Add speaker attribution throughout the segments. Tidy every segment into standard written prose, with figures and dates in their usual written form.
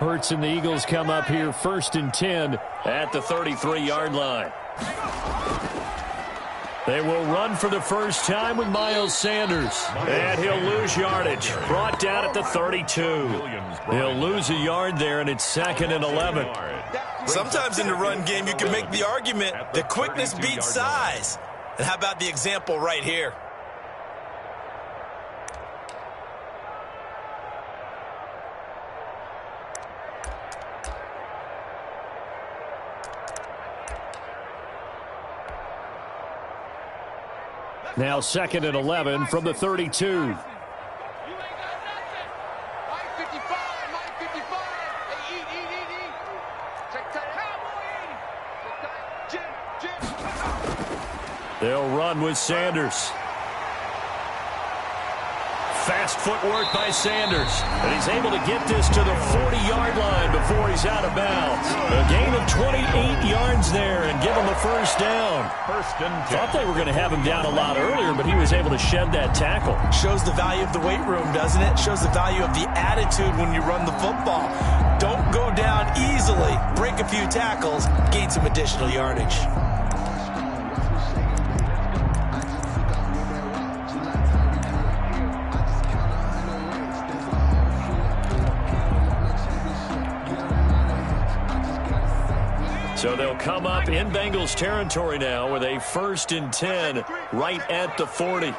Speaker 1: Hurts and the Eagles come up here 1st and 10 at the 33-yard line. They will run for the first time with Miles Sanders. And he'll lose yardage. Brought down at the 32. He'll lose a yard there, and it's 2nd and 11.
Speaker 2: Sometimes in the run game, you can make the argument that quickness beats size. And how about the example right here?
Speaker 1: Now 2nd and 11 from the 32. They'll run with Sanders. Fast footwork by Sanders. And he's able to get this to the 40-yard line before he's out of bounds. A gain of 28 yards there and give him a first down. Thought they were going to have him down a lot earlier, but he was able to shed that tackle.
Speaker 2: Shows the value of the weight room, doesn't it? Shows the value of the attitude when you run the football. Don't go down easily. Break a few tackles. Gain some additional yardage.
Speaker 1: So they'll come up in Bengals territory now with a 1st and 10 right at the 40.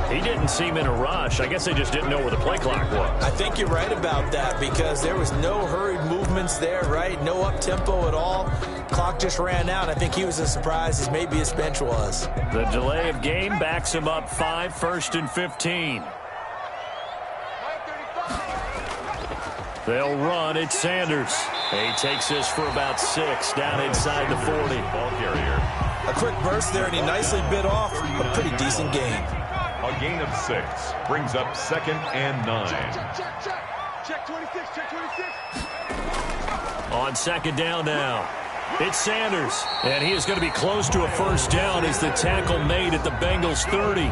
Speaker 1: He didn't seem in a rush. I guess they just didn't know where the play clock was.
Speaker 2: I think you're right about that because there was no hurried movements there, right? No up-tempo at all. Clock just ran out. I think he was as surprised as maybe his bench was.
Speaker 1: The delay of game backs him up 5, 1st and 15. They'll run. It's Sanders. He takes this for about 6 down inside the 40.
Speaker 3: Ball carrier.
Speaker 2: A quick burst there, and he nicely bit off a pretty decent gain.
Speaker 3: A gain of 6 brings up 2nd and 9.
Speaker 4: Check 26, check 26.
Speaker 1: On 2nd down now. It's Sanders, and he is going to be close to a first down as the tackle made at the Bengals 30.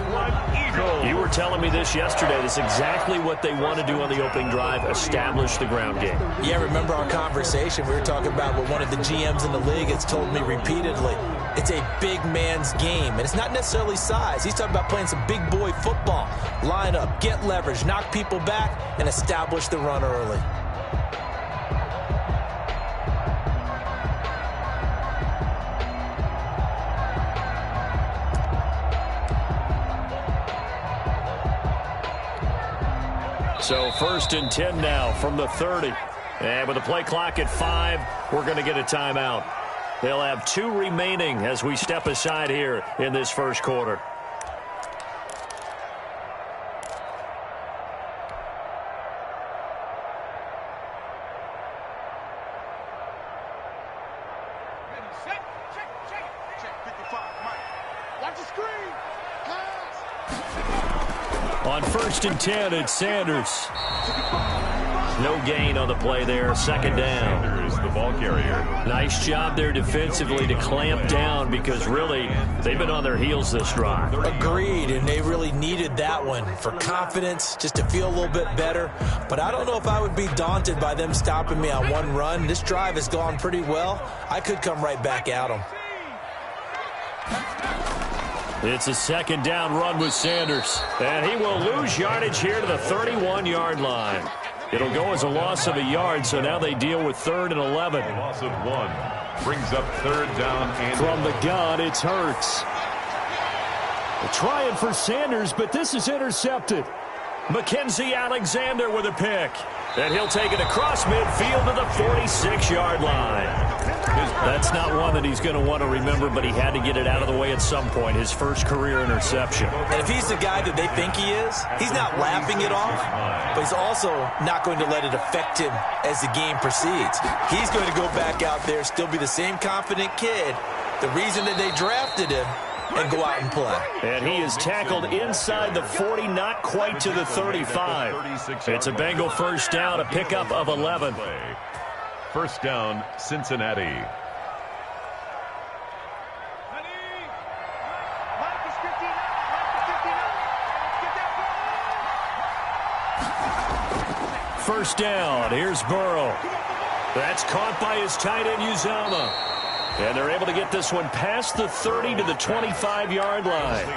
Speaker 1: You were telling me this yesterday. This is exactly what they want to do on the opening drive, establish the ground game.
Speaker 2: Yeah, remember our conversation? We were talking about what one of the GMs in the league has told me repeatedly. It's a big man's game, and it's not necessarily size. He's talking about playing some big boy football. Line up, get leverage, knock people back, and establish the run early.
Speaker 1: So 1st and 10 now from the 30. And with the play clock at 5, we're going to get a timeout. They'll have 2 remaining as we step aside here in this first quarter. On 1st and 10, it's Sanders. No gain on the play there. 2nd down.
Speaker 3: Sanders, the ball carrier.
Speaker 1: Nice job there defensively to clamp down because really they've been on their heels this drive.
Speaker 2: Agreed, and they really needed that one for confidence, just to feel a little bit better. But I don't know if I would be daunted by them stopping me on one run. This drive has gone pretty well. I could come right back at them.
Speaker 1: It's a 2nd down run with Sanders. And he will lose yardage here to the 31-yard line. It'll go as a loss of a yard, so now they deal with 3rd and 11.
Speaker 3: A loss of 1 brings up 3rd down. And
Speaker 1: from the gun, it's Hurts. They're trying for Sanders, but this is intercepted. Mackenzie Alexander with a pick. And he'll take it across midfield to the 46-yard line. That's not one that he's going to want to remember, but he had to get it out of the way at some point. His first career interception.
Speaker 2: And if he's the guy that they think he is, he's not laughing it off, but he's also not going to let it affect him as the game proceeds. He's going to go back out there, still be the same confident kid, the reason that they drafted him, and go out and play.
Speaker 1: And he is tackled inside the 40, not quite to the 35. It's a Bengal first down, a pickup of 11.
Speaker 3: First down, Cincinnati.
Speaker 1: first down. Here's Burrow. That's caught by his tight end, Uzomah. And they're able to get this one past the 30 to the 25-yard line.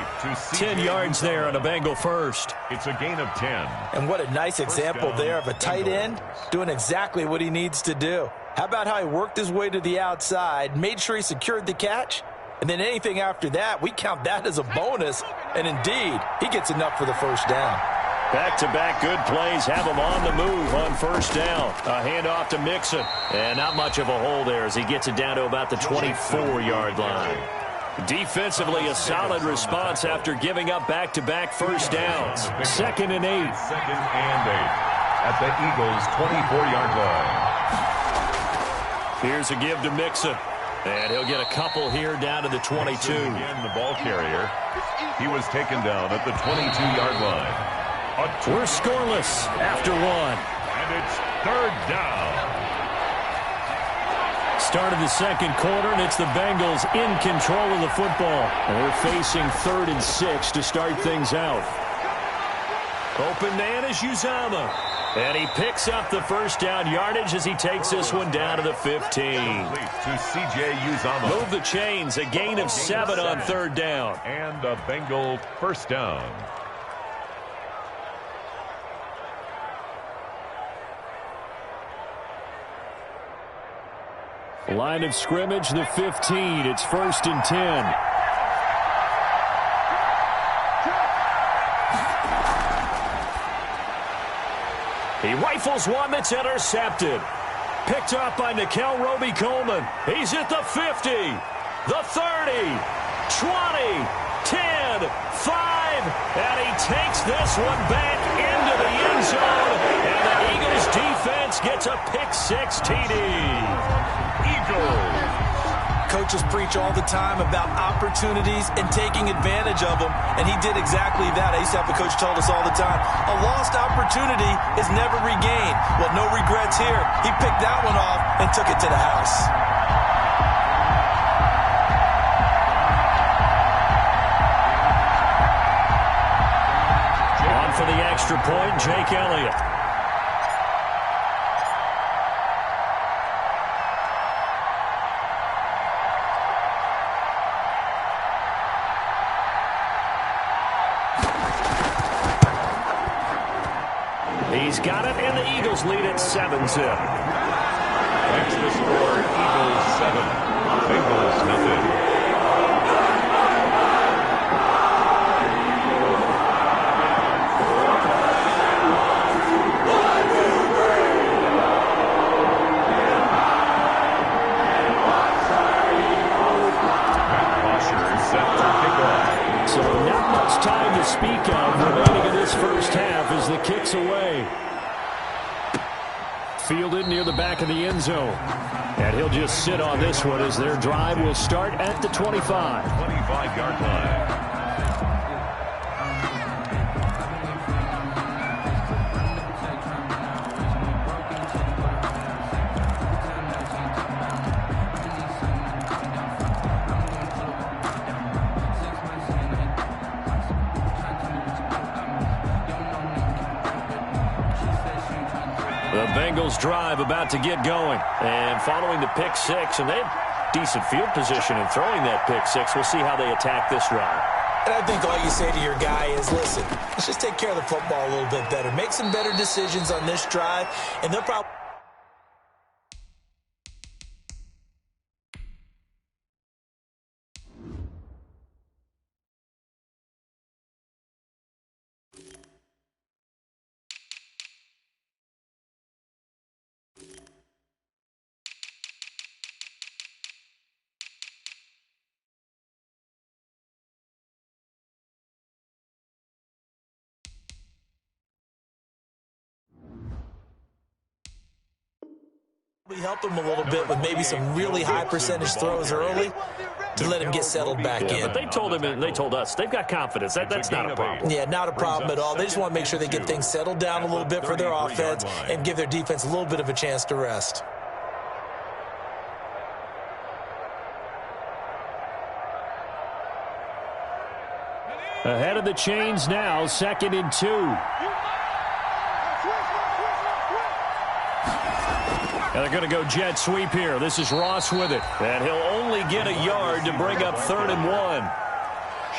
Speaker 1: 10 yards there on a Bengal first.
Speaker 3: It's a gain of 10.
Speaker 2: And what a nice example there of a tight end doing exactly what he needs to do. How about how he worked his way to the outside, made sure he secured the catch, and then anything after that, we count that as a bonus. And indeed, he gets enough for the first down.
Speaker 1: Back-to-back good plays have him on the move on first down. A handoff to Mixon. And not much of a hole there as he gets it down to about the 24-yard line. Defensively, a solid response after giving up back-to-back first downs. 2nd and 8.
Speaker 3: 2nd and 8 at the Eagles' 24-yard line.
Speaker 1: Here's a give to Mixon. And he'll get a couple here down to the 22.
Speaker 3: Again, the ball carrier. He was taken down at the 22-yard line.
Speaker 1: We're scoreless after 1.
Speaker 3: And it's 3rd down.
Speaker 1: Start of the second quarter, and it's the Bengals in control of the football. And they're facing 3rd and 6 to start things out. Open man is Uzomah. And he picks up the first down yardage as he takes this one down to the 15.
Speaker 3: To C.J. Uzomah.
Speaker 1: Move the chains, a gain of 7 on 3rd down.
Speaker 3: And a Bengal first down.
Speaker 1: Line of scrimmage, the 15. It's 1st and 10. He rifles one that's intercepted. Picked up by Nikel Roby-Coleman. He's at the 50, the 30, 20, 10, 5, and he takes this one back into the end zone, and the Eagles defense gets a pick-6 TD. Eagles.
Speaker 2: Coaches preach all the time about opportunities and taking advantage of them, and he did exactly that. I used to have a coach told us all the time, a lost opportunity is never regained. Well, no regrets here. He picked that one off and took it to the house.
Speaker 1: On for the extra point, Jake Elliott. He's got it, and the Eagles lead at 7-zip.
Speaker 3: That's the score, Eagles 7, Bengals nothing.
Speaker 1: So not much time to speak of remaining in this first half as the kick's away. Fielded near the back of the end zone. And he'll just sit on this one as their drive will start at the 25.
Speaker 3: 25-yard line.
Speaker 1: The Bengals drive about to get going. And following the pick-6, and they have decent field position in throwing that pick-6. We'll see how they attack this drive.
Speaker 2: And I think all you say to your guy is, listen, let's just take care of the football a little bit better. Make some better decisions on this drive, and they'll probably... We help him a little bit with maybe some really high percentage throws early to let him get settled back in.
Speaker 1: But they told him and they told us they've got confidence. That's not a problem.
Speaker 2: Yeah, not a problem at all. They just want to make sure they get things settled down a little bit for their offense and give their defense a little bit of a chance to rest.
Speaker 1: Ahead of the chains now, 2nd and 2. And they're going to go jet sweep here. This is Ross with it. And he'll only get a yard to bring up 3rd and 1.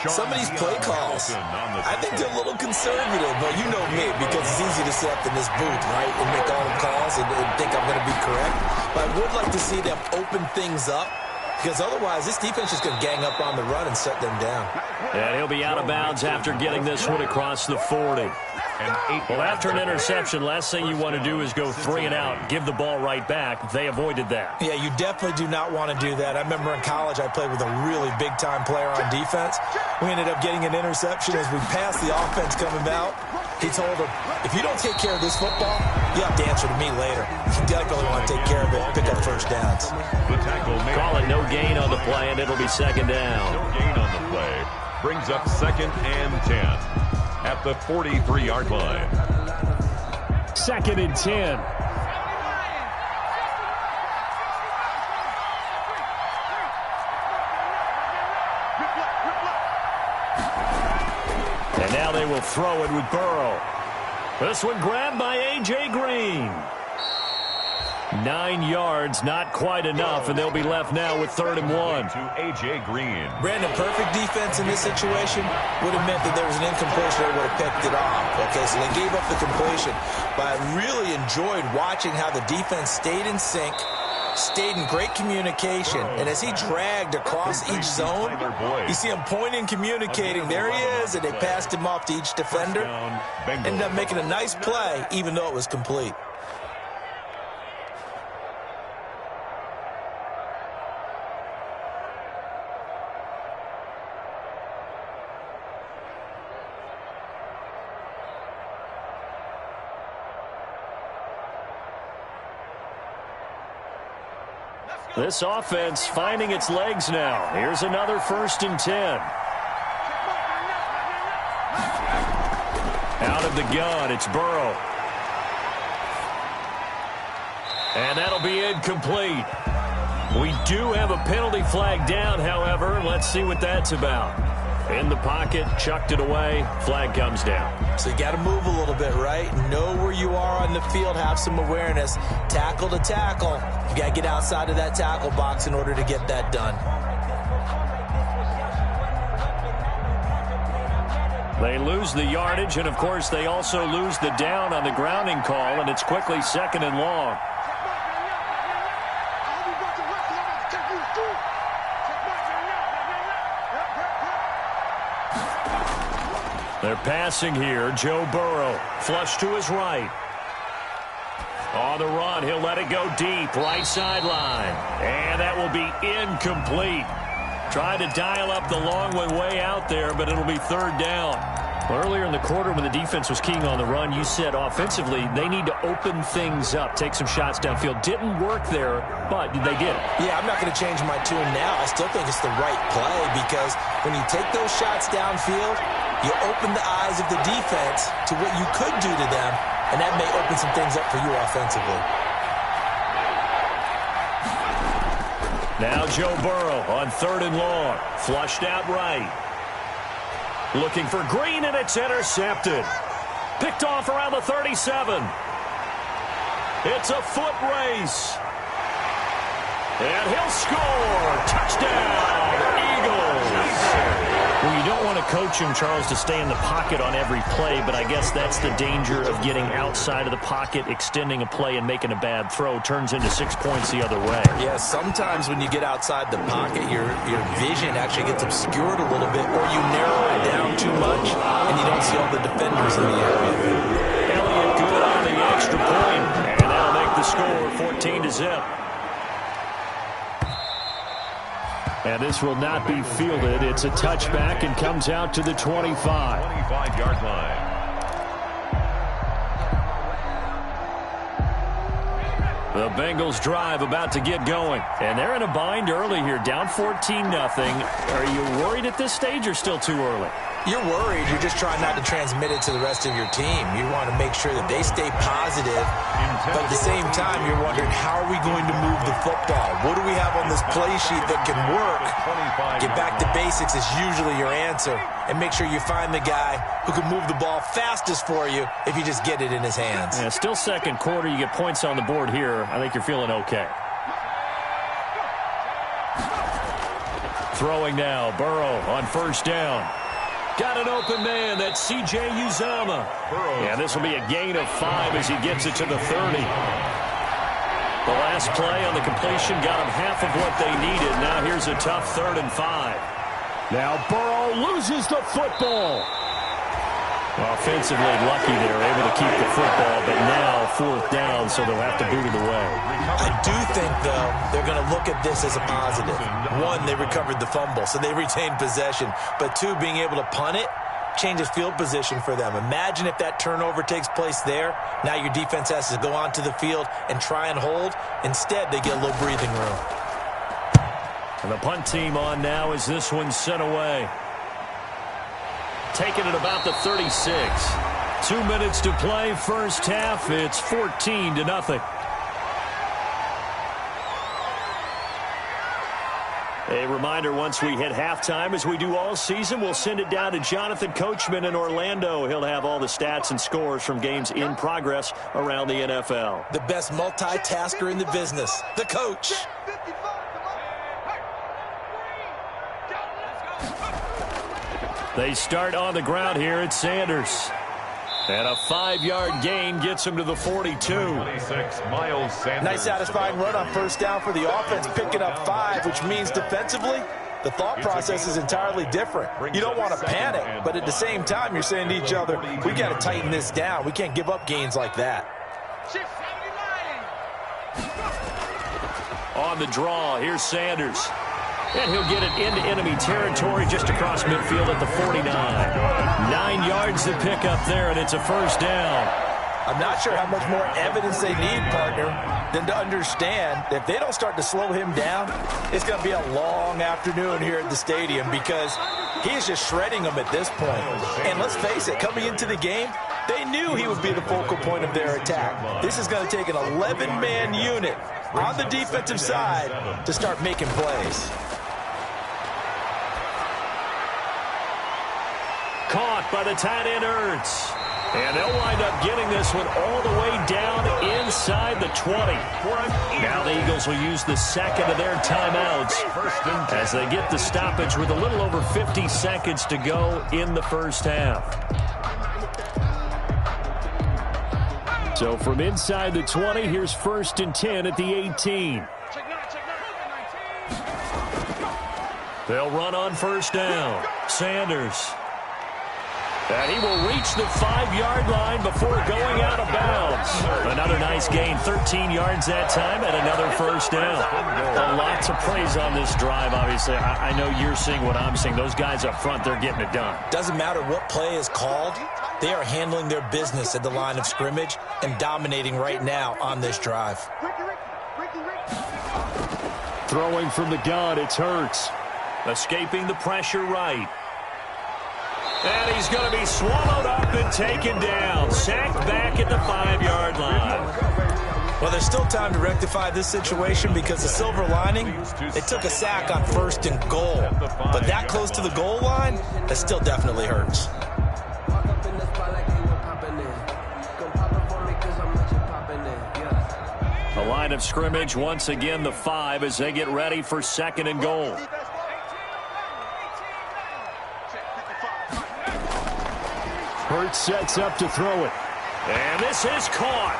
Speaker 2: Some of these play calls, I think they're a little conservative, but you know me, because it's easy to sit up in this booth, right, and make all the calls and think I'm going to be correct. But I would like to see them open things up, because otherwise this defense is going to gang up on the run and shut them down.
Speaker 1: And he'll be out of bounds after getting this one across the 40. Well, after an interception, last thing you want to do is go 3 and out, give the ball right back. They avoided that.
Speaker 2: Yeah, you definitely do not want to do that. I remember in college I played with a really big-time player on defense. We ended up getting an interception as we passed the offense coming out. He told him, if you don't take care of this football, you have to answer to me later. You definitely want to take care of it and pick up first downs.
Speaker 1: Call it no gain on the play, and it'll be 2nd down.
Speaker 3: No gain on the play. Brings up 2nd and 10 at the 43-yard line.
Speaker 1: 2nd and 10. And now they will throw it with Burrow. This one grabbed by A.J. Green. 9 yards, not quite enough, and they'll be left now with 3rd and 1.
Speaker 3: To A.J. Green.
Speaker 2: Brandon, perfect defense in this situation would have meant that there was an incompletion. They would have picked it off. Okay, so they gave up the completion. But I really enjoyed watching how the defense stayed in sync, stayed in great communication, and as he dragged across each zone, you see him pointing, communicating. There he is, and they passed him off to each defender. Ended up making a nice play, even though it was complete.
Speaker 1: This offense finding its legs now. Here's another 1st and 10. Out of the gun, it's Burrow. And that'll be incomplete. We do have a penalty flag down, however. Let's see what that's about. In the pocket, chucked it away, flag comes down.
Speaker 2: So you got to move a little bit, right? Know where you are on the field, have some awareness. Tackle to tackle. You got to get outside of that tackle box in order to get that done.
Speaker 1: They lose the yardage, and of course they also lose the down on the grounding call, and it's quickly 2nd and long. They're passing here. Joe Burrow, flush to his right. On the run, he'll let it go deep, right sideline. And that will be incomplete. Tried to dial up the long one way out there, but it'll be 3rd down. Earlier in the quarter when the defense was keying on the run, you said offensively they need to open things up, take some shots downfield. Didn't work there, but they did.
Speaker 2: Yeah, I'm not going to change my tune now. I still think it's the right play because when you take those shots downfield, you open the eyes of the defense to what you could do to them, and that may open some things up for you offensively.
Speaker 1: Now Joe Burrow on 3rd and long. Flushed out right. Looking for Green, and it's intercepted. Picked off around the 37. It's a foot race. And he'll score. Touchdown, Eagles. Well, you don't want to coach him, Charles, to stay in the pocket on every play, but I guess that's the danger of getting outside of the pocket, extending a play, and making a bad throw. Turns into 6 points the other way.
Speaker 2: Yeah, sometimes when you get outside the pocket, your vision actually gets obscured a little bit, or you narrow it down too much, and you don't see all the defenders in the area.
Speaker 1: Elliott good on the extra point, and that'll make the score 14-0. And this will not be fielded. It's a touchback and comes out to the 25.
Speaker 3: 25-yard line.
Speaker 1: The Bengals drive about to get going. And they're in a bind early here, down 14-0. Are you worried at this stage or still too early?
Speaker 2: You're worried. You're just trying not to transmit it to the rest of your team. You want to make sure that they stay positive, but at the same time, you're wondering, how are we going to move the football? What do we have on this play sheet that can work? Get back to basics is usually your answer, and make sure you find the guy who can move the ball fastest for you if you just get it in his hands.
Speaker 1: Yeah, still second quarter. You get points on the board here. I think you're feeling okay. Throwing now, Burrow on first down. Got an open man. That's C.J. Uzomah. Yeah, this will be a gain of 5 as he gets it to the 30. The last play on the completion got him half of what they needed. Now here's a tough 3rd and 5. Now Burrow loses the football. Well, offensively lucky they were able to keep the football, but now 4th down, so they'll have to boot it away.
Speaker 2: I do think, though, they're going to look at this as a positive. 1, they recovered the fumble, so they retained possession. But 2, being able to punt it changes field position for them. Imagine if that turnover takes place there. Now your defense has to go onto the field and try and hold. Instead, they get a little breathing room.
Speaker 1: And the punt team on now as this one's sent away. Taking it about the 36. 2 minutes to play, first half. It's 14-0. A reminder, once we hit halftime, as we do all season, we'll send it down to Jonathan Coachman in Orlando. He'll have all the stats and scores from games in progress around the NFL.
Speaker 2: The best multitasker in the business, the coach.
Speaker 1: They start on the ground here at Sanders. And a 5-yard gain gets him to the 42.
Speaker 3: 26, Miles Sanders.
Speaker 2: Nice satisfying run on first down for the offense, picking up 5, which means defensively, the thought process is entirely different. You don't want to panic, but at the same time, you're saying to each other, we got to tighten this down. We can't give up gains like that.
Speaker 1: On the draw, here's Sanders. And he'll get it into enemy territory just across midfield at the 49. 9 yards to pick up there, and it's a first down.
Speaker 2: I'm not sure how much more evidence they need, partner, than to understand that if they don't start to slow him down, it's going to be a long afternoon here at the stadium because he's just shredding them at this point. And let's face it, coming into the game, they knew he would be the focal point of their attack. This is going to take an 11-man unit on the defensive side to start making plays.
Speaker 1: Caught by the tight end, Ertz. And they'll wind up getting this one all the way down inside the 20. Now the Eagles will use the second of their timeouts as they get the stoppage with a little over 50 seconds to go in the first half. So from inside the 20, here's 1st and 10 at the 18. They'll run on first down. Sanders. And he will reach the 5-yard line before going out of bounds. Another nice gain, 13 yards that time, and another first down. Lots of praise on this drive, obviously. I know you're seeing what I'm seeing. Those guys up front, they're getting it done.
Speaker 2: Doesn't matter what play is called. They are handling their business at the line of scrimmage and dominating right now on this drive.
Speaker 1: Throwing from the gun, it's Hurts. Escaping the pressure right. And he's going to be swallowed up and taken down. Sacked back at the 5-yard line.
Speaker 2: Well, there's still time to rectify this situation because the silver lining, they took a sack on 1st and goal. But that close to the goal line, that still definitely hurts.
Speaker 1: The line of scrimmage, once again, the 5 as they get ready for 2nd and goal. Hurts sets up to throw it. And this is caught.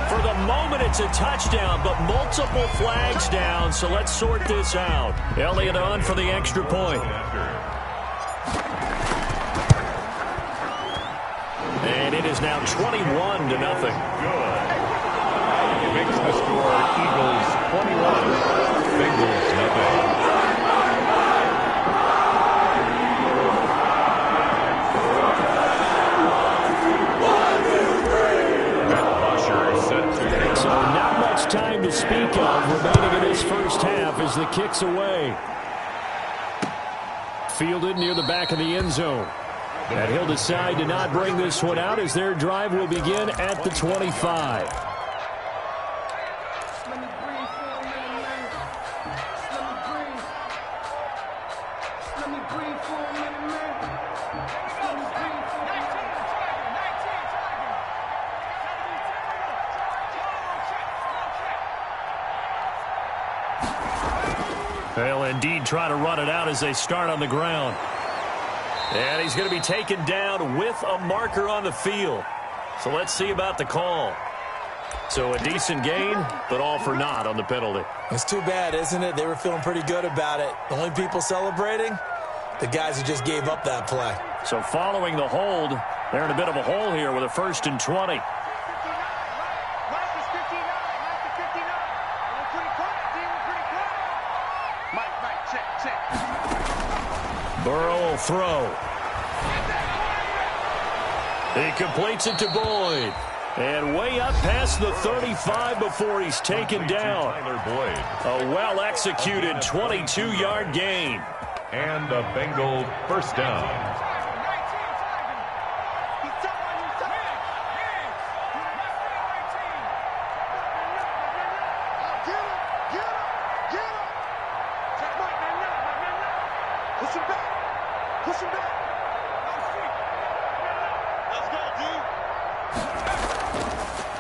Speaker 1: For the moment, it's a touchdown, but multiple flags down, so let's sort this out. Elliott on for the extra point. And it is now 21-0.
Speaker 3: Good. Makes the score Eagles 21, Bengals nothing.
Speaker 1: So not much time to speak of remaining in this first half as the kick's away. fielded near the back of the end zone. And he'll decide to not bring this one out as their drive will begin at the 25. They'll indeed try to run it out as they start on the ground. And he's going to be taken down with a marker on the field. So let's see about the call. So a decent gain, but all for naught on the penalty.
Speaker 2: It's too bad, isn't it? They were feeling pretty good about it. The only people celebrating, the guys who just gave up that play.
Speaker 1: So following the hold, they're in a bit of a hole here with a 1st and 20. Burrow will throw. He completes it to Boyd. And way up past the 35 before he's taken down. A well-executed 22-yard gain.
Speaker 3: And a Bengal first down.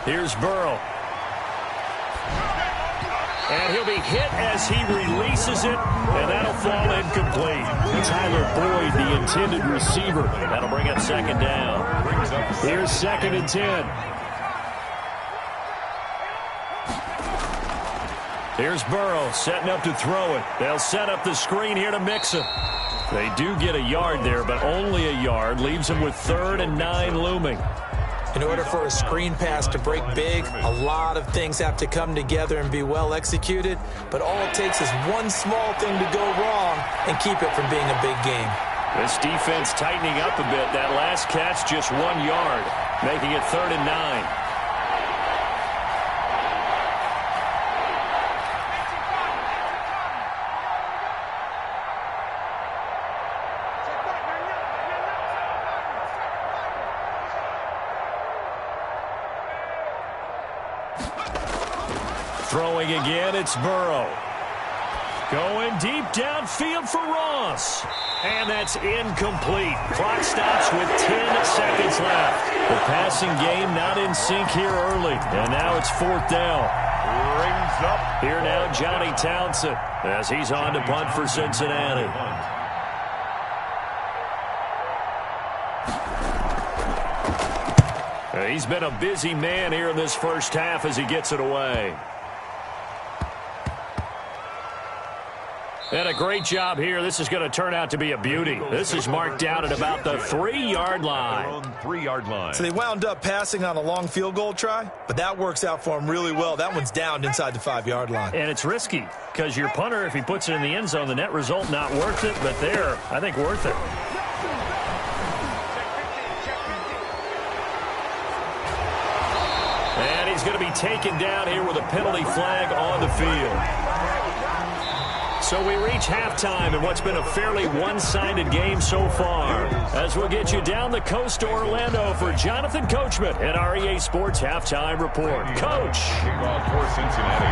Speaker 1: Here's Burrow. And he'll be hit as he releases it, and that'll fall incomplete. Tyler Boyd, the intended receiver. That'll bring up 2nd down. Here's 2nd and 10. Here's Burrow setting up to throw it. They'll set up the screen here to mix it. They do get a yard there, but only a yard. Leaves them with 3rd and 9 looming.
Speaker 2: In order for a screen pass to break big, a lot of things have to come together and be well executed, but all it takes is one small thing to go wrong and keep it from being a big game.
Speaker 1: This defense tightening up a bit. That last catch just 1 yard, making it 3rd and 9. Throwing again, it's Burrow. Going deep downfield for Ross. And that's incomplete. Clock stops with 10 seconds left. The passing game not in sync here early. And now it's 4th down.
Speaker 3: Rings up.
Speaker 1: Here now, Johnny Townsend, as he's on to punt for Cincinnati. He's been a busy man here in this first half as he gets it away. And a great job here. This is going to turn out to be a beauty. This is marked down at about the 3-yard line.
Speaker 3: 3-yard line.
Speaker 2: So they wound up passing on a long field goal try, but that works out for them really well. That one's down inside the 5-yard line.
Speaker 1: And it's risky because your punter, if he puts it in the end zone, the net result not worth it, but there, I think worth it. And he's going to be taken down here with a penalty flag on the field. So we reach halftime in what's been a fairly one-sided game so far. As we'll get you down the coast to Orlando for Jonathan Coachman at our EA Sports Halftime Report. Coach.
Speaker 3: Kickoff for Cincinnati.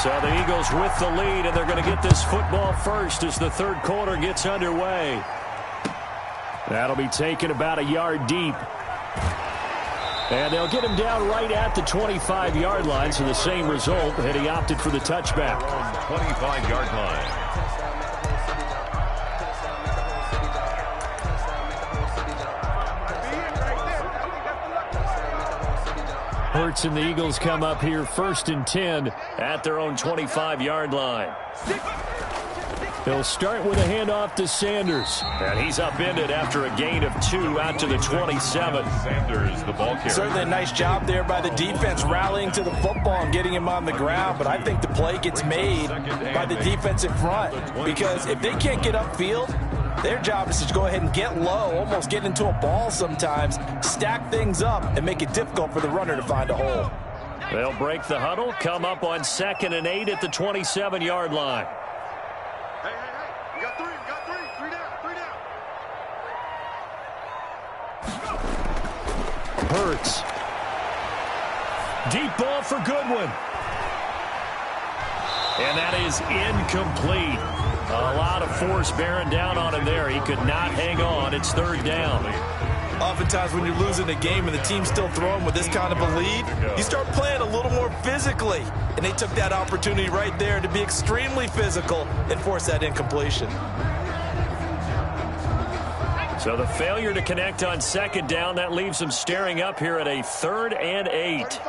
Speaker 1: So the Eagles with the lead, and they're going to get this football first as the 3rd quarter gets underway. That'll be taken about a yard deep. And they'll get him down right at the 25-yard line, so the same result, and he opted for the touchback.
Speaker 3: 25-yard line.
Speaker 1: Hurts and the Eagles come up here 1st and 10 at their own 25-yard line. They'll start with a handoff to Sanders. And he's upended after a gain of 2 out to the 27.
Speaker 3: Sanders, the ball carrier.
Speaker 2: Certainly a nice job there by the defense rallying to the football and getting him on the ground. But I think the play gets made by the defensive front. Because if they can't get upfield, their job is to go ahead and get low, almost get into a ball sometimes, stack things up, and make it difficult for the runner to find a hole.
Speaker 1: They'll break the huddle, come up on 2nd and 8 at the 27-yard line.
Speaker 4: Hey, we got three. Three down.
Speaker 1: Hurts. Deep ball for Goodwin. And that is incomplete. A lot of force bearing down on him there. He could not hang on. It's 3rd down.
Speaker 2: Oftentimes when you're losing a game and the team's still throwing with this kind of a lead, you start playing a little more physically. And they took that opportunity right there to be extremely physical and force that incompletion.
Speaker 1: So the failure to connect on 2nd down, that leaves them staring up here at a 3rd and 8.
Speaker 4: Let's go,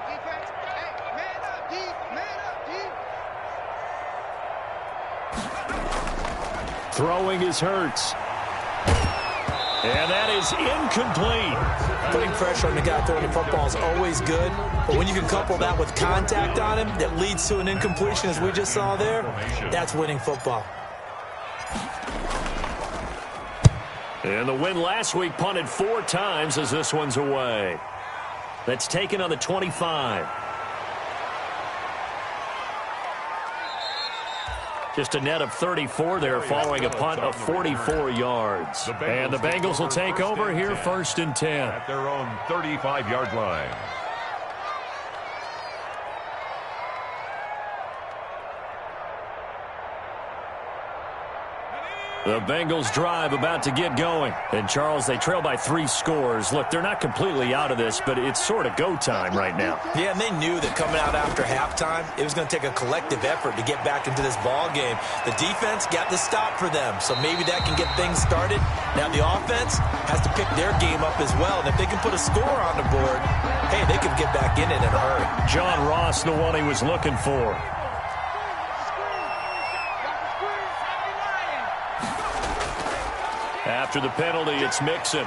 Speaker 4: defense. Hey, man up, D.
Speaker 1: Throwing is Hurts. And that is incomplete.
Speaker 2: Putting pressure on the guy throwing the football is always good, but when you can couple that with contact on him that leads to an incompletion, as we just saw there, that's winning football.
Speaker 1: And the win last week punted 4 times as this one's away. That's taken on the 25. Just a net of 34 there following a punt of 44 yards. And the Bengals will take over here 1st and 10.
Speaker 3: At their own 35-yard line.
Speaker 1: The Bengals drive about to get going. And, Charles, they trail by 3 scores. Look, they're not completely out of this, but it's sort of go time right now.
Speaker 2: Yeah, and they knew that coming out after halftime, it was going to take a collective effort to get back into this ball game. The defense got the stop for them, so maybe that can get things started. Now the offense has to pick their game up as well, and if they can put a score on the board, hey, they can get back in it in a hurry.
Speaker 1: John Ross, the one he was looking for. After the penalty, it's Mixon.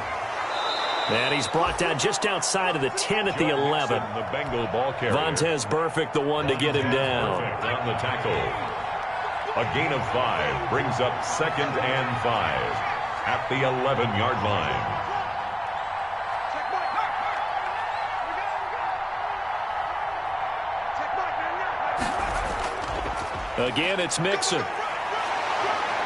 Speaker 1: And he's brought down just outside of the 10 at the 11.
Speaker 3: The Bengal ball carrier.
Speaker 1: Vontaze Burfict, the one to get him down.
Speaker 3: On the tackle. A gain of 5 brings up 2nd and 5 at the 11-yard line.
Speaker 1: Again, it's Mixon.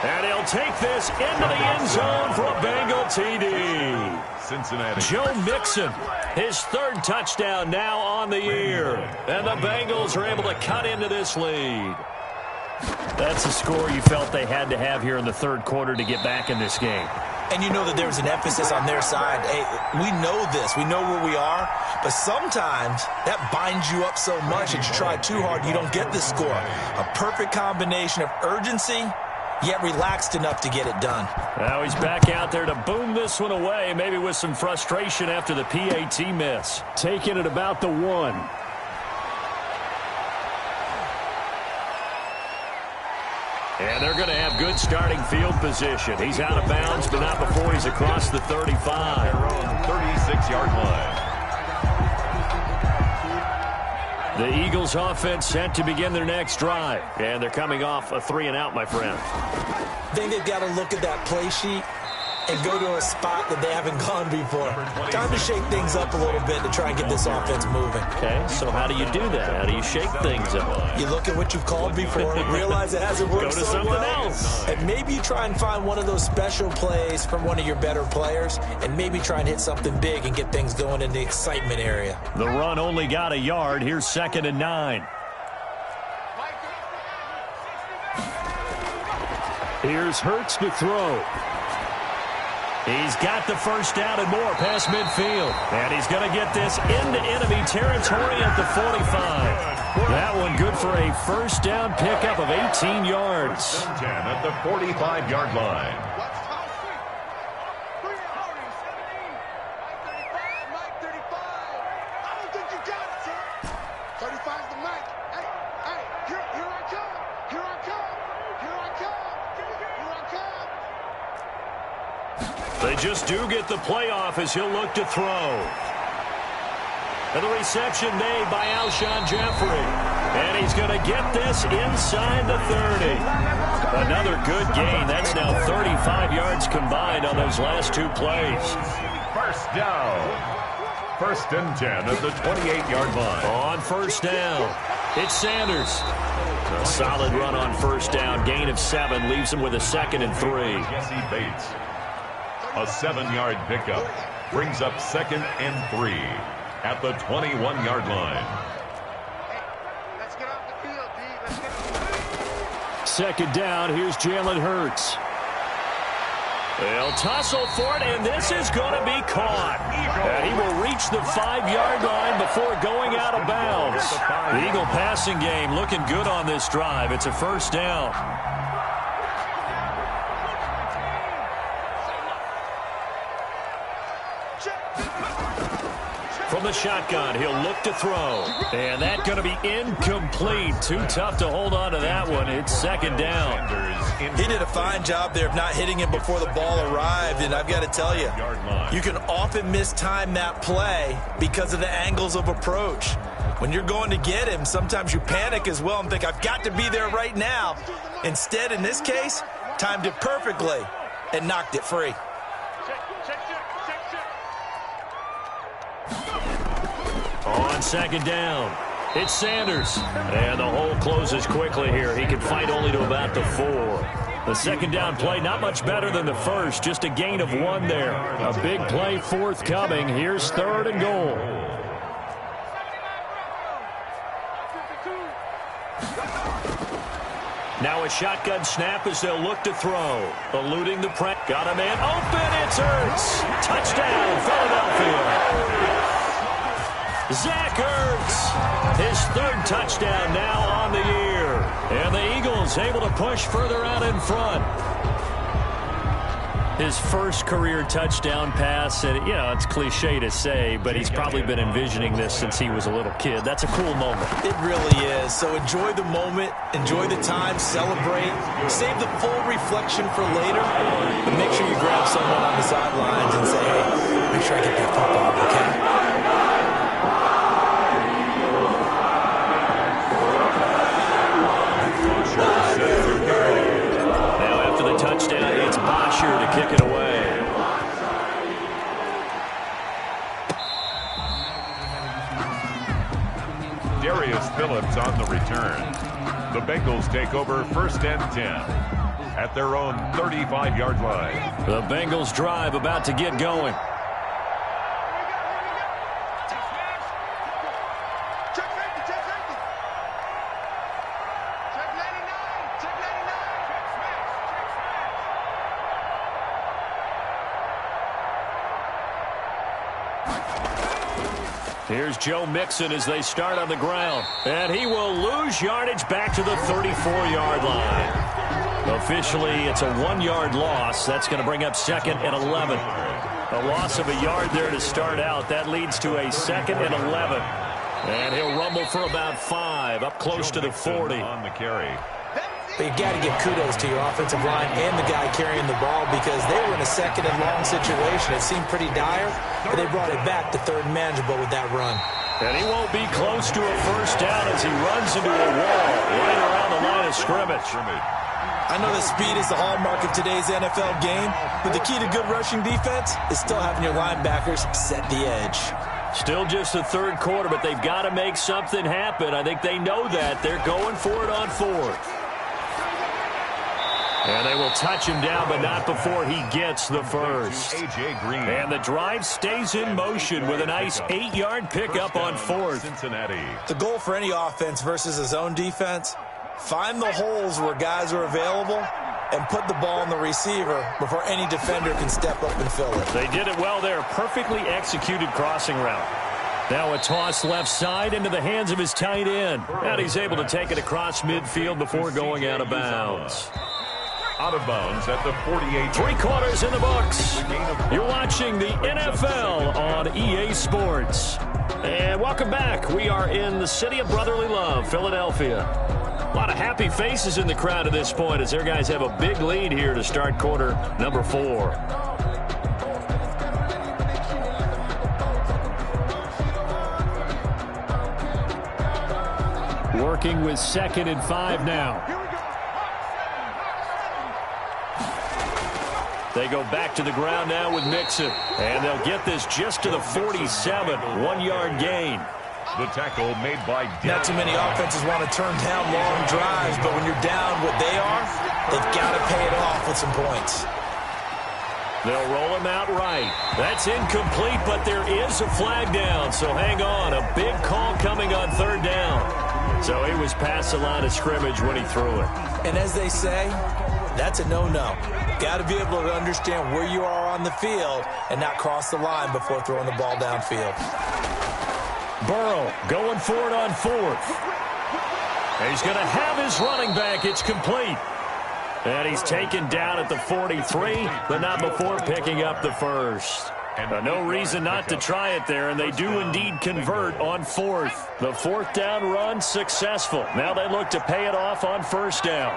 Speaker 1: And he'll take this into the end zone for a Bengal TD.
Speaker 3: Cincinnati.
Speaker 1: Joe Mixon, his 3rd touchdown now on the year. And the Bengals are able to cut into this lead. That's a score you felt they had to have here in the 3rd quarter to get back in this game.
Speaker 2: And you know that there's an emphasis on their side. Hey, we know this. We know where we are. But sometimes that binds you up so much that you try too hard, you don't get the score. A perfect combination of urgency, yet relaxed enough to get it done.
Speaker 1: Now he's back out there to boom this one away, maybe with some frustration after the PAT miss. Taking it about the 1. And they're going to have good starting field position. He's out of bounds, but not before he's across the 35.
Speaker 3: Their own 36-yard line.
Speaker 1: The Eagles offense set to begin their next drive. And they're coming off a 3-and-out, my friend.
Speaker 2: I think they've got to look at that play sheet and go to a spot that they haven't gone before. Time to shake things up a little bit to try and get this offense moving.
Speaker 1: Okay, so how do you do that? How do you shake things up?
Speaker 2: You look at what you've called before, realize it hasn't worked
Speaker 1: Go to
Speaker 2: so
Speaker 1: something
Speaker 2: well,
Speaker 1: else.
Speaker 2: and maybe you try and find one of those special plays from one of your better players, and maybe try and hit something big and get things going in the excitement area.
Speaker 1: The run only got a yard. Here's 2nd and 9. Here's Hurts to throw. He's got the 1st down and more past midfield. And he's going to get this into enemy territory at the 45. That one good for a 1st down pickup of 18 yards.
Speaker 3: 10 at the 45-yard line.
Speaker 4: Mike 35. I don't think you got it, sir. 35's the Mike. Hey, here I come. Here I come. Here I come. Here I come.
Speaker 1: They just do get the playoff as he'll look to throw. And the reception made by Alshon Jeffrey. And he's going to get this inside the 30. Another good gain. That's now 35 yards combined on those last 2 plays.
Speaker 3: 1st down. First and 10 at the 28-yard line.
Speaker 1: On first down, it's Sanders. A solid run on first down. Gain of 7 leaves him with a 2nd and 3.
Speaker 3: Jesse Bates. A 7-yard pickup brings up 2nd and 3 at the 21-yard line.
Speaker 4: Let's get off the field, D. Let's get
Speaker 1: 2nd down, here's Jalen Hurts. They'll tussle for it, and this is going to be caught. And he will reach the 5-yard line before going out of bounds. The Eagle passing game looking good on this drive. It's a first down. From the shotgun, he'll look to throw. And that's going to be incomplete. Too tough to hold on to that one. It's 2nd down.
Speaker 2: He did a fine job there of not hitting him before the ball arrived, and I've got to tell you, you can often mistime that play because of the angles of approach. When you're going to get him, sometimes you panic as well and think, I've got to be there right now. Instead, in this case, timed it perfectly and knocked it free.
Speaker 1: On 2nd down, it's Sanders. And the hole closes quickly here. He can fight only to about the 4. The 2nd down play, not much better than the first. Just a gain of 1 there. A big play forthcoming. Here's 3rd and goal. Now a shotgun snap as they'll look to throw. Eluding the press. Got a man open. It's Hurts. Touchdown, Philadelphia. Zach Ertz, his 3rd touchdown now on the year. And the Eagles able to push further out in front. His first career touchdown pass, and it's cliche to say, but he's probably been envisioning this since he was a little kid. That's a cool moment.
Speaker 2: It really is. So enjoy the moment, enjoy the time, celebrate, save the full reflection for later, but make sure you grab someone on the sidelines and say, hey, make sure I get that football, okay?
Speaker 1: Touchdown, it's Bosher to kick it away.
Speaker 3: Darius Phillips on the return. The Bengals take over 1st and 10 at their own 35-yard line.
Speaker 1: The Bengals drive about to get going. Here's Joe Mixon as they start on the ground. And he will lose yardage back to the 34-yard line. Officially, it's a 1-yard loss. That's going to bring up 2nd and 11. A loss of a yard there to start out. That leads to a 2nd and 11. And he'll rumble for about 5, up close to the 40.
Speaker 3: On the carry.
Speaker 2: But you've got to give kudos to your offensive line and the guy carrying the ball because they were in a 2nd and long situation. It seemed pretty dire, but they brought it back to 3rd and manageable with that run.
Speaker 1: And he won't be close to a first down as he runs into a wall right around the line of scrimmage.
Speaker 2: I know that speed is the hallmark of today's NFL game, but the key to good rushing defense is still having your linebackers set the edge.
Speaker 1: Still just the 3rd quarter, but they've got to make something happen. I think they know that. They're going for it on 4th. And they will touch him down, but not before he gets the first.
Speaker 3: A.J. Green.
Speaker 1: And the drive stays in motion with a nice 8-yard pickup on 4th.
Speaker 3: Cincinnati.
Speaker 2: The goal for any offense versus his own defense, find the holes where guys are available and put the ball on the receiver before any defender can step up and fill it.
Speaker 1: They did it well there. Perfectly executed crossing route. Now a toss left side into the hands of his tight end. And he's able to take it across midfield before going out of bounds.
Speaker 3: Out of bounds at the 48.
Speaker 1: 3 quarters in the books. You're watching the NFL on EA Sports. And welcome back. We are in the city of brotherly love, Philadelphia. A lot of happy faces in the crowd at this point as their guys have a big lead here to start quarter number 4. Working with 2nd and 5 now. They go back to the ground now with Mixon. And they'll get this just to the 47, 1-yard gain.
Speaker 3: The tackle made by
Speaker 2: Not too many offenses want to turn down long drives, but when you're down what they are, they've got to pay it off with some points.
Speaker 1: They'll roll him out right. That's incomplete, but there is a flag down, so hang on. A big call coming on third down. So he was past the line of scrimmage when he threw it.
Speaker 2: And as they say, that's a no-no. Got to be able to understand where you are on the field and not cross the line before throwing the ball downfield.
Speaker 1: Burrow going for it on fourth. And he's going to have his running back. It's complete. And he's taken down at the 43, but not before picking up the first. No reason not to try it there, and they do indeed convert on fourth. The fourth down run successful. Now they look to pay it off on first down.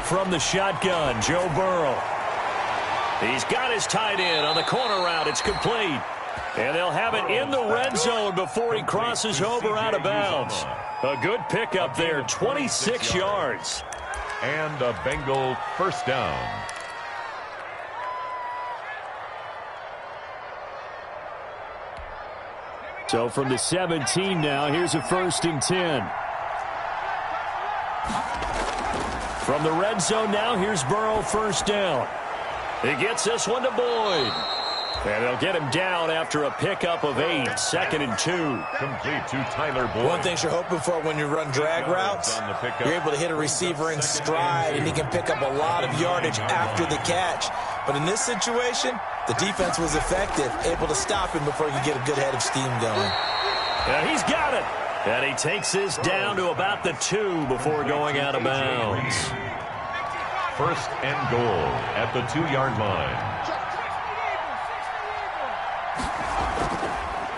Speaker 1: From the shotgun, Joe Burrow. He's got his tight end on the corner route. It's complete. And they'll have it in the red zone before he crosses over out of bounds. A good pickup there, 26 yards.
Speaker 3: And a Bengal first down.
Speaker 1: So from the 17 now, here's a 1st and 10. From the red zone now, here's Burrow first down. He gets this one to Boyd. And they'll get him down after a pickup of 8, 2nd and 2.
Speaker 3: Complete to Tyler Boyd.
Speaker 2: One thing you're hoping for when you run drag routes, you're able to hit a receiver in stride, and he can pick up a lot of yardage after the catch. But in this situation, the defense was effective, able to stop him before he could get a good head of steam going.
Speaker 1: Yeah, he's got it. And he takes this down to about the 2 before going out of bounds.
Speaker 3: First and goal at the 2-yard line.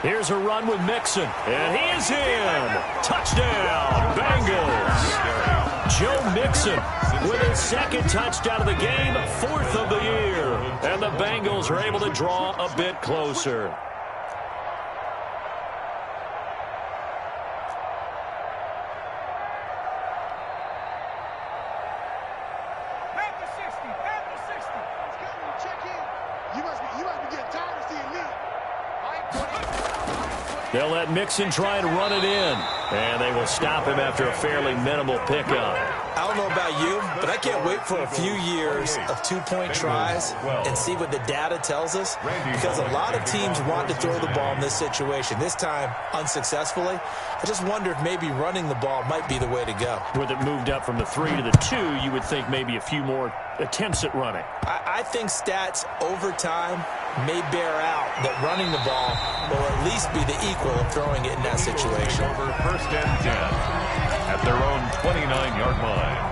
Speaker 1: Here's a run with Mixon, and he is in. Touchdown, Bengals. Joe Mixon with his 2nd touchdown of the game, 4th of the year. And the Bengals are able to draw a bit closer. They'll let Mixon try and run it in. And they will stop him after a fairly minimal pickup.
Speaker 2: I don't know about you, but I can't wait for a few years of 2-point tries and see what the data tells us. Because a lot of teams want to throw the ball in this situation. This time, unsuccessfully. I just wonder if maybe running the ball might be the way to go.
Speaker 1: With it moved up from the 3 to the 2, you would think maybe a few more attempts at running.
Speaker 2: I think stats over time may bear out that running the ball will at least be the equal of throwing it in that situation.
Speaker 3: Over 1st and 10 at their own 29-yard line.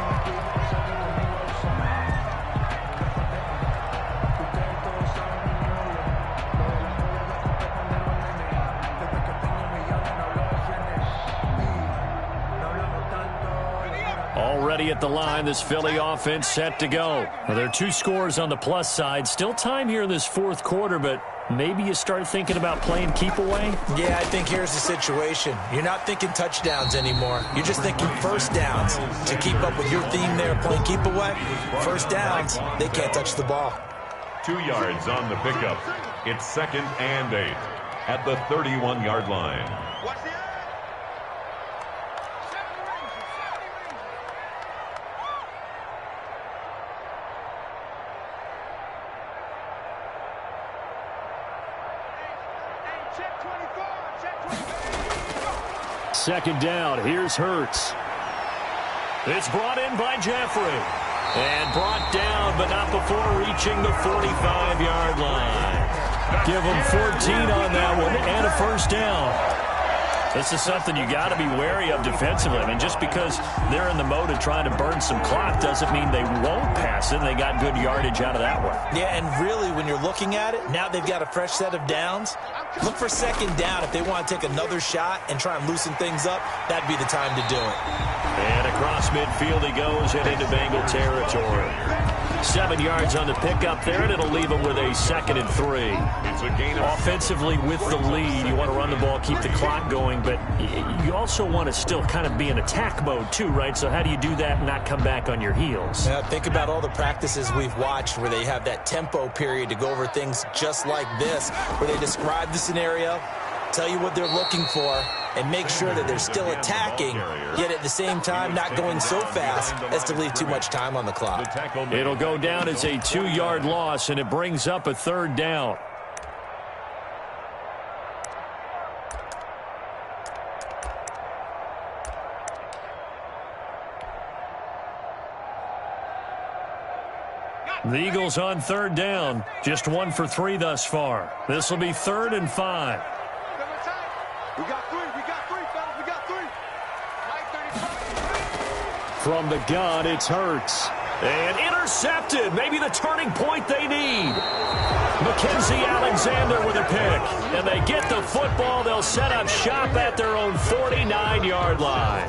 Speaker 1: Already at the line, this Philly offense set to go. Well, there are 2 scores on the plus side. Still time here in this 4th quarter, but maybe you start thinking about playing keep away?
Speaker 2: Yeah, I think here's the situation. You're not thinking touchdowns anymore. You're just thinking first downs. To keep up with your theme there, playing keep away, first downs, they can't touch the ball.
Speaker 3: 2 yards on the pickup. It's 2nd and 8 at the 31-yard line.
Speaker 1: Second down, here's Hurts. It's brought in by Jeffrey. And brought down, but not before reaching the 45-yard line. Give them 14 on that one and a first down. This is something you got to be wary of defensively. I mean, just because they're in the mode of trying to burn some clock doesn't mean they won't pass it. They got good yardage out of that one.
Speaker 2: Yeah, and really, when you're looking at it, now they've got a fresh set of downs. Look for second down. If they want to take another shot and try and loosen things up, that'd be the time to do it.
Speaker 1: And across midfield he goes and into Bengal territory. 7 yards on the pickup there, and it'll leave them with a 2nd and 3.
Speaker 3: It's a gain of
Speaker 1: Offensively, with the lead, you want to run the ball, keep the clock going, but you also want to still kind of be in attack mode too, right? So how do you do that and not come back on your heels?
Speaker 2: Yeah, think about all the practices we've watched where they have that tempo period to go over things just like this, where they describe the scenario, tell you what they're looking for, and make sure that they're still attacking, yet at the same time not going so fast as to leave too much time on the clock.
Speaker 1: It'll go down as a 2-yard loss, and it brings up a 3rd down. The Eagles on 3rd down, just 1 for 3 thus far. This will be 3rd and 5.
Speaker 4: We got three, fellas, we got 3.
Speaker 1: From the gun, it's Hurts. And intercepted, maybe the turning point they need. Mackenzie Alexander with a pick. And they get the football. They'll set up shop at their own 49-yard line.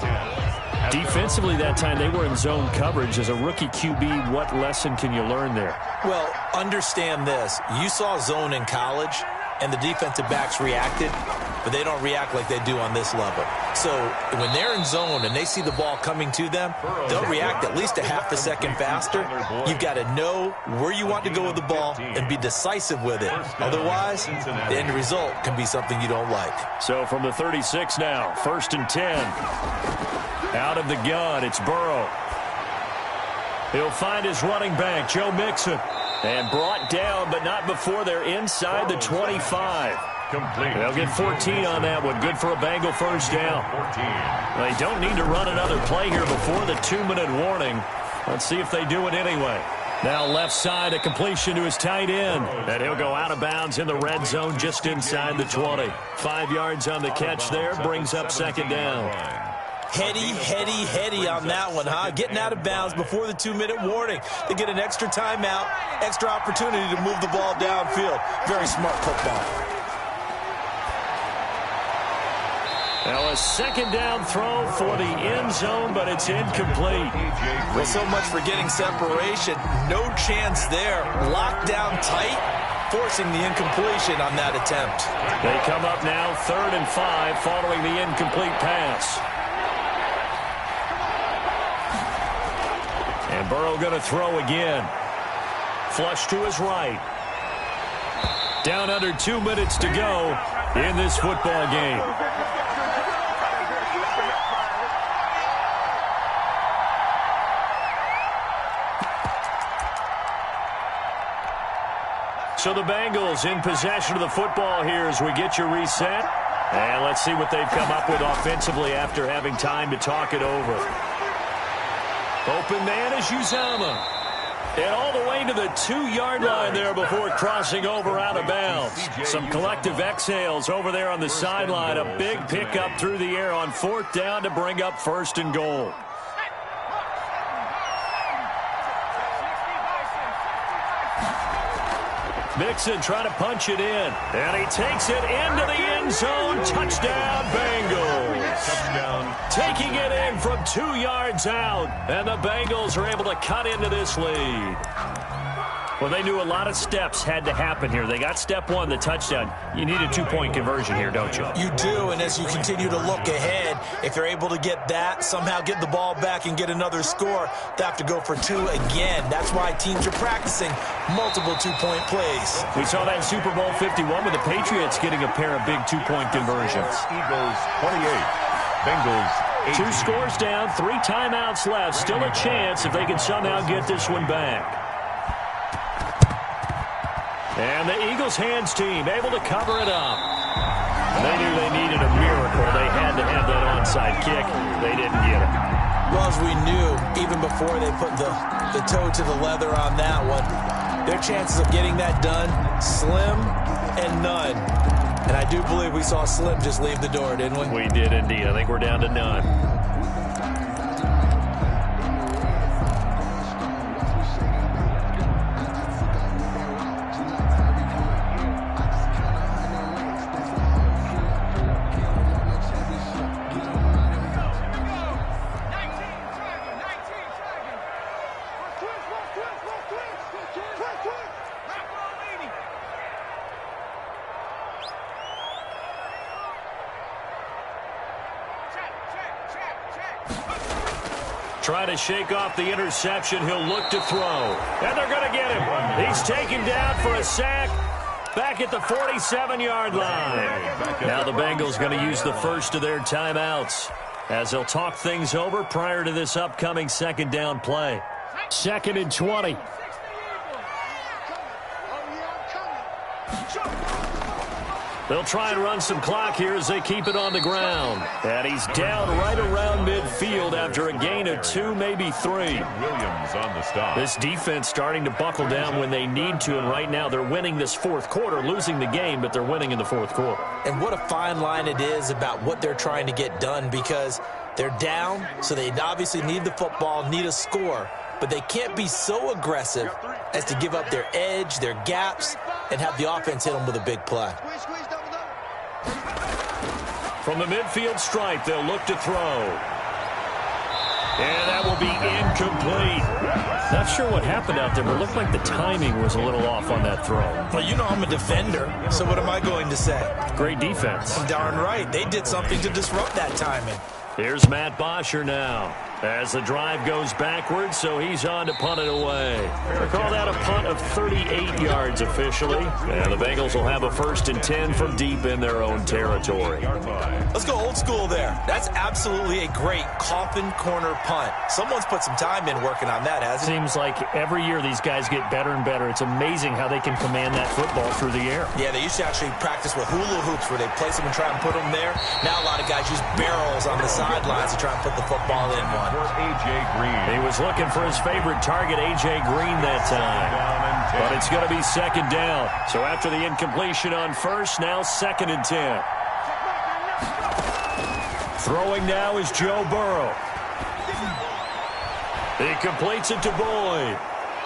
Speaker 1: Defensively that time, they were in zone coverage. As a rookie QB, what lesson can you learn there?
Speaker 2: Well, understand this. You saw zone in college, and the defensive backs reacted, but they don't react like they do on this level. So when they're in zone and they see the ball coming to them, they'll react at least a half a second faster. You've got to know where you want to go with the ball and be decisive with it. Otherwise, the end result can be something you don't like.
Speaker 1: So from the 36 now, 1st and 10. Out of the gun, it's Burrow. He'll find his running back, Joe Mixon. And brought down, but not before they're inside the 25.
Speaker 3: complete.
Speaker 1: They'll get 14 on that one. Good for a Bengal 1st down. They don't need to run another play here before the 2-minute warning. Let's see if they do it anyway. Now left side, a completion to his tight end. And he'll go out of bounds in the red zone just inside the 20. 5 yards on the catch there, brings up 2nd down.
Speaker 2: Heady on that one, huh? Getting out of bounds before the 2-minute warning. They get an extra timeout, extra opportunity to move the ball downfield. Very smart football.
Speaker 1: Now a 2nd down throw for the end zone, but it's incomplete.
Speaker 2: Well, so much for getting separation. No chance there. Locked down tight, forcing the incompletion on that attempt.
Speaker 1: They come up now 3rd and 5 following the incomplete pass. And Burrow going to throw again. Flush to his right. Down under 2 minutes to go in this football game. So the Bengals in possession of the football here as we get you reset. And let's see what they've come up with offensively after having time to talk it over. Open man is Uzama. And all the way to the 2-yard line there before crossing over out of bounds. Some collective exhales over there on the sideline. A big pickup through the air on 4th down to bring up 1st and goal. Mixon trying to punch it in. And he takes it into the end zone. Touchdown, Bengals.
Speaker 3: Touchdown.
Speaker 1: Taking it in from 2 yards out. And the Bengals are able to cut into this lead. Well, they knew a lot of steps had to happen here. They got step 1, the touchdown. You need a 2-point conversion here, don't you?
Speaker 2: You do, and as you continue to look ahead, if they're able to get that, somehow get the ball back and get another score, they have to go for 2 again. That's why teams are practicing multiple 2-point plays.
Speaker 1: We saw that in Super Bowl 51 with the Patriots getting a pair of big 2-point conversions.
Speaker 3: Eagles 28, Bengals 18.
Speaker 1: 2 scores down, 3 timeouts left. Still a chance if they can somehow get this one back. And the Eagles hands team able to cover it up. They knew they needed a miracle. They had to have that onside kick. They didn't get it.
Speaker 2: Well, as we knew, even before they put the toe to the leather on that one, their chances of getting that done, slim and none. And I do believe we saw Slim just leave the door, didn't we?
Speaker 1: We did indeed. I think we're down to none. try to shake off the interception. He'll look to throw. And they're going to get him. He's taken down for a sack back at the 47-yard line. Now the Bengals going to use the first of their timeouts as they'll talk things over prior to this upcoming second down play. 2nd and 20. They'll try and run some clock here as they keep it on the ground. And he's down right around midfield after a gain of 2, maybe 3.
Speaker 3: Williams on the stop.
Speaker 1: This defense starting to buckle down when they need to, and right now they're winning this fourth quarter, losing the game, but they're winning in the fourth quarter.
Speaker 2: And what a fine line it is about what they're trying to get done, because they're down, so they obviously need the football, need a score, but they can't be so aggressive as to give up their edge, their gaps, and have the offense hit them with a big play.
Speaker 1: From the midfield stripe, they'll look to throw. And that will be incomplete. Not sure what happened out there, but it looked like the timing was a little off on that throw.
Speaker 2: Well, you know I'm a defender, so what am I going to say?
Speaker 1: Great defense.
Speaker 2: Darn right. They did something to disrupt that timing.
Speaker 1: Here's Matt Bosher now as the drive goes backwards, so he's on to punt it away. They call that a punt of 38 yards officially. And the Bengals will have a 1st and 10 from deep in their own territory.
Speaker 2: Let's go old school there. That's absolutely a great coffin corner punt. Someone's put some time in working on that, hasn't it?
Speaker 1: Seems like every year these guys get better and better. It's amazing how they can command that football through the air.
Speaker 2: Yeah, they used to actually practice with hula hoops where they place them and try and put them there. Now a lot of guys use barrels on the sidelines to try and put the football in one.
Speaker 3: For A.J. Green.
Speaker 1: He was looking for his favorite target, A.J. Green, that time. But it's going to be 2nd down. So after the incompletion on 1st, now 2nd and 10. Throwing now is Joe Burrow. He completes it to Boyd.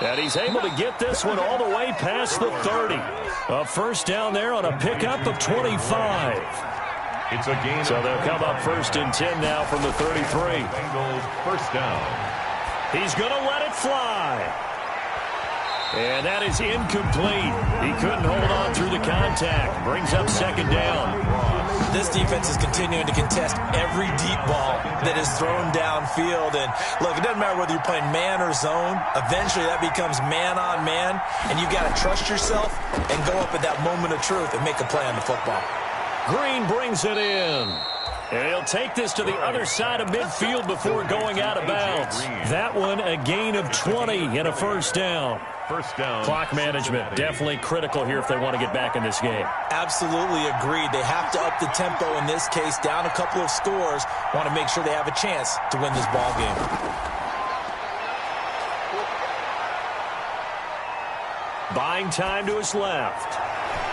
Speaker 1: And he's able to get this one all the way past the 30. A 1st down there on a pickup of 25.
Speaker 3: It's a gain.
Speaker 1: So they'll come up 1st and 10 now from the 33.
Speaker 3: Bengals 1st down.
Speaker 1: He's going to let it fly. And that is incomplete. He couldn't hold on through the contact. Brings up 2nd down.
Speaker 2: This defense is continuing to contest every deep ball that is thrown downfield. And look, it doesn't matter whether you're playing man or zone. Eventually that becomes man on man. And you've got to trust yourself and go up at that moment of truth and make a play on the football.
Speaker 1: Green brings it in. And he'll take this to the other side of midfield before going out of bounds. That one a gain of 20 and a 1st down.
Speaker 3: 1st down.
Speaker 1: Clock management definitely critical here if they want to get back in this game.
Speaker 2: Absolutely agreed. They have to up the tempo in this case, down a couple of scores. Want to make sure they have a chance to win this ball game.
Speaker 1: Buying time to his left.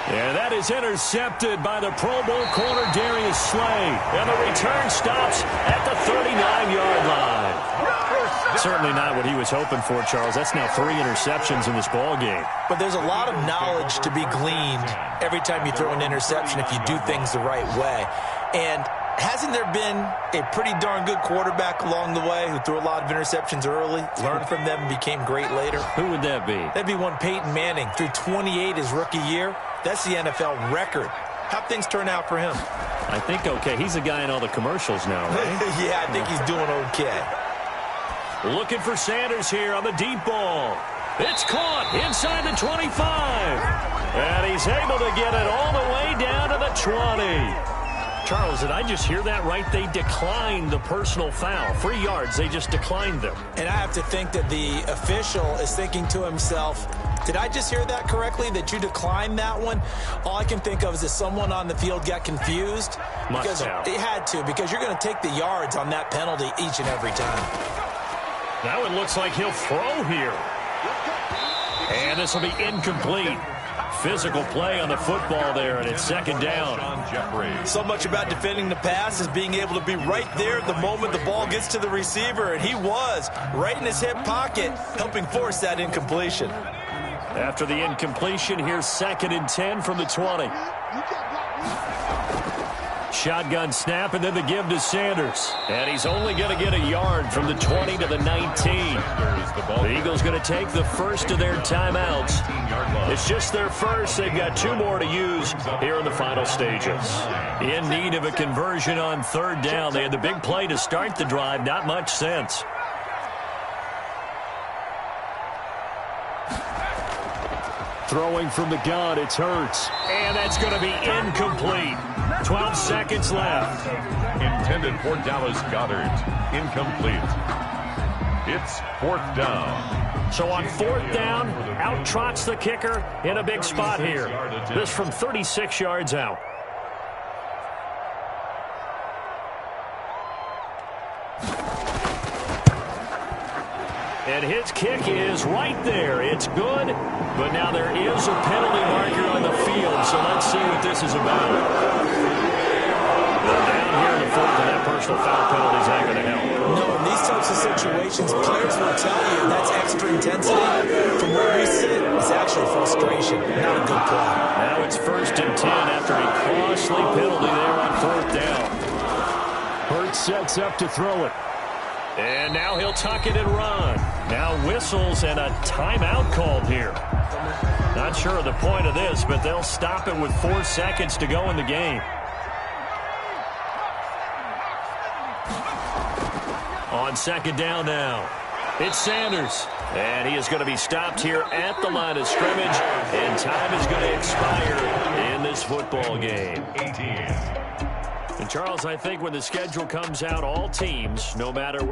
Speaker 1: And that is intercepted by the Pro Bowl corner Darius Slay. And the return stops at the 39-yard line. Certainly not what he was hoping for, Charles. That's now 3 interceptions in this ball game.
Speaker 2: But there's a lot of knowledge to be gleaned every time you throw an interception if you do things the right way. And hasn't there been a pretty darn good quarterback along the way who threw a lot of interceptions early, learned from them, and became great later?
Speaker 1: Who would that be?
Speaker 2: That'd be one Peyton Manning. Threw 28 his rookie year. That's the NFL record. How'd things turn out for him?
Speaker 1: I think okay. He's a guy in all the commercials now, right?
Speaker 2: Yeah, I think he's doing okay.
Speaker 1: Looking for Sanders here on the deep ball. It's caught inside the 25. And he's able to get it all the way down to the 20. Charles, did I just hear that right? They declined the personal foul. 3 yards, they just declined them.
Speaker 2: And I have to think that the official is thinking to himself, did I just hear that correctly, that you declined that one? All I can think of is that someone on the field got confused.
Speaker 1: Must have.
Speaker 2: They had to, because you're going to take the yards on that penalty each and every time.
Speaker 1: Now it looks like he'll throw here. And this will be incomplete. Physical play on the football there, and it's 2nd down.
Speaker 2: So much about defending the pass is being able to be right there at the moment the ball gets to the receiver, and he was right in his hip pocket, helping force that incompletion.
Speaker 1: After the incompletion, here's 2nd and 10 from the 20. Shotgun snap, and then the give to Sanders. And he's only going to get a yard from the 20 to the 19. The Eagles going to take the first of their timeouts. It's just their first. They've got 2 more to use here in the final stages. In need of a conversion on 3rd down. They had the big play to start the drive. Not much sense. Throwing from the gun, it's Hurts. And that's going to be incomplete. 12 seconds left.
Speaker 3: Intended for Dallas Goedert. Incomplete. It's 4th down.
Speaker 1: So on 4th down, out trots the kicker in a big spot here. This from 36 yards out. And his kick is right there. It's good, but now there is a penalty marker on the field, so let's see what this is about. Well, down here in the 4th, and that personal foul penalty is not going to help.
Speaker 2: No, in these types of situations, players will tell you that's extra intensity. From where we sit, it's actually frustration, not a good play.
Speaker 1: Now it's 1st and 10 after a costly penalty there on 4th down. Hurts sets up to throw it. And now he'll tuck it and run. Now whistles and a timeout called here. Not sure of the point of this, but they'll stop it with 4 seconds to go in the game. On 2nd down now, it's Sanders. And he is going to be stopped here at the line of scrimmage. And time is going to expire in this football game.
Speaker 3: 18.
Speaker 1: And Charles, I think when the schedule comes out, all teams, no matter